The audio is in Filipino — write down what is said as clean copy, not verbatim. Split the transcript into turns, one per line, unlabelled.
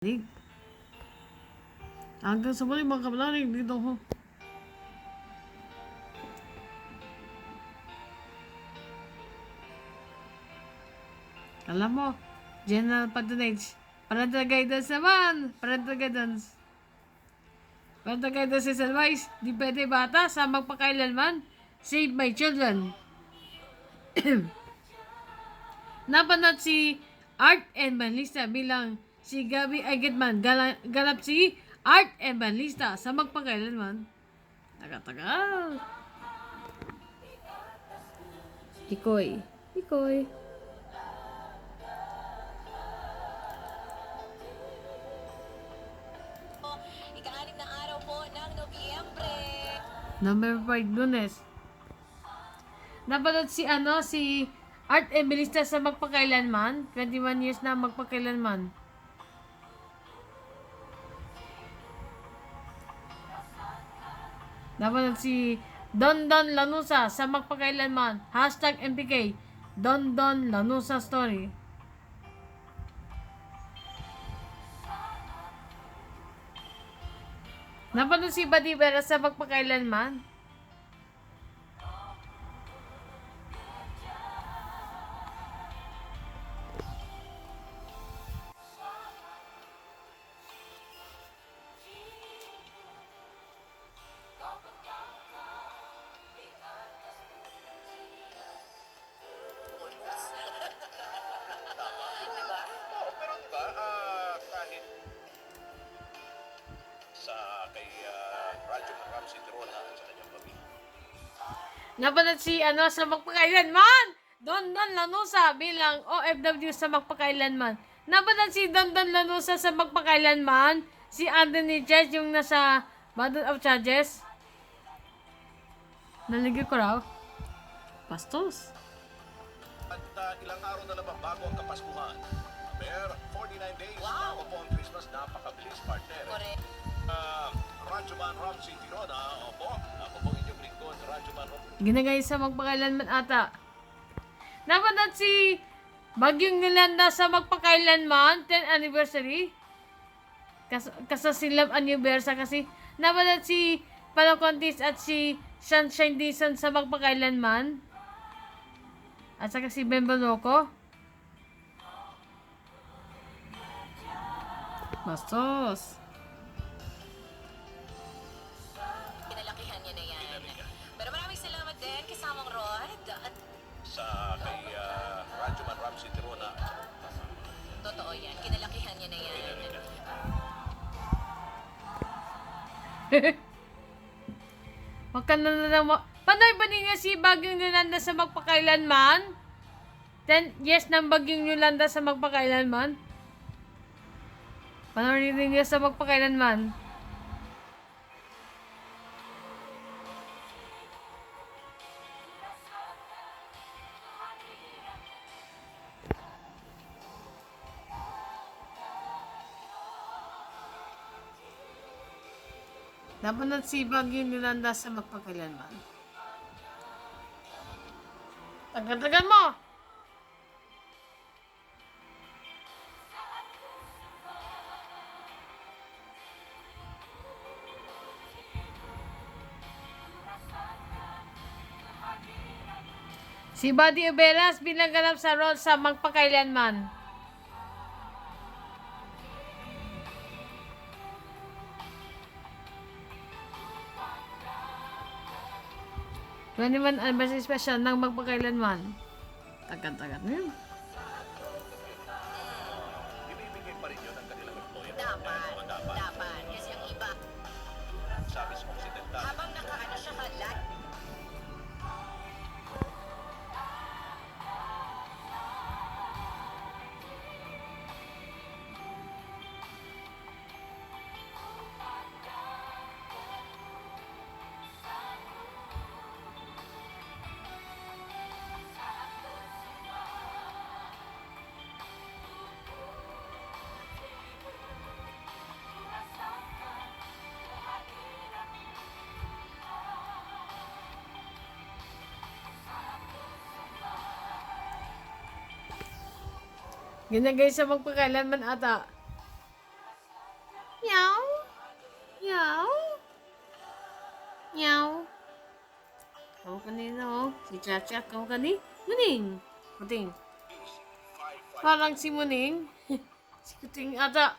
Lig. Hanggang sa muli mga kabalarig dito ho. Alam mo, general patronage. Parental guidance naman. Parental guidance. Parental guidance is advice. Di pwede bata sa magpakailanman. Save my children. Napanat si Art Evangelista bilang si Gabi Agitman. Galap si Art Evangelista sa magpakailanman. Taga-taga. Ikoy. Ikoy.
Ika-anim na araw po ng Nobyembre.
Number 5, Lunes. Napanood si Art Evangelista sa magpakailanman. 21 years na magpakailanman. Napanood si Don Lanusa sa magpakailanman. #MPK. Don Lanusa Story. Napanood si Buddy Vera sa magpakailanman.
Pero diba, kahit sa kay Radyo Ramsey Tirona at sa kanyang pamilya.
Napanood si sa magpakailanman. Don Lanusa bilang OFW sa magpakailanman. Napanood si Don Lanusa sa magpakailanman. Si Anthony Chess yung nasa bundle of charges. Naligay ko raw. Pastos.
At ilang araw na naman bago ang Kapaskuhan. Pero 49 days
Wow!
bago po ang Christmas, napakabilis partner.
Correct.
Radyo Ramsey Tirona, opo. Ako po inyong lingkod, Radyo Ramsey.
Ginagay sa magpakailanman ata. Napanood si Bagyong Yolanda sa magpakailanman. 10th anniversary. Kasasilam anniversary kasi. Napanood si Palocontis at si Sunshine Dizon sa magpakailanman. At saka si Bembo Loco. Bastos.
Kinalakihan niya na yan. Pero maraming salamat din kasamang Rod. At
Sa kay Radyo Ramsey Tirona.
totoo yan. Kinalakihan niya na yan.
Wag ka na lang Panoy ba niya si Bagyong Yolanda sa magpakailanman? 10 years ng Bagyong Yolanda sa magpakailanman? Panoy niya sa magpakailanman? Napanood si Bagyong Yolanda sa magpakailanman. Tagal-tagal mo! Si Buddy Uberas binaganap sa role sa magpakailanman. Twenty-one anniversary special ng magpakailanman. Tagal-tagal na yun.
Ibibigay pa rin yun ang kanilang employer.
Dapat.
Mga dapat.
Dapat. Kasi ang iba,
Sabi sa Occidental.
habang nakaano siya halat,
Ginagay sa magpakailanman ata. Kamu kanina, oh. Si Chacha, kamu kani? Muning. Muting. Parang si Muning. Si Kuting ata.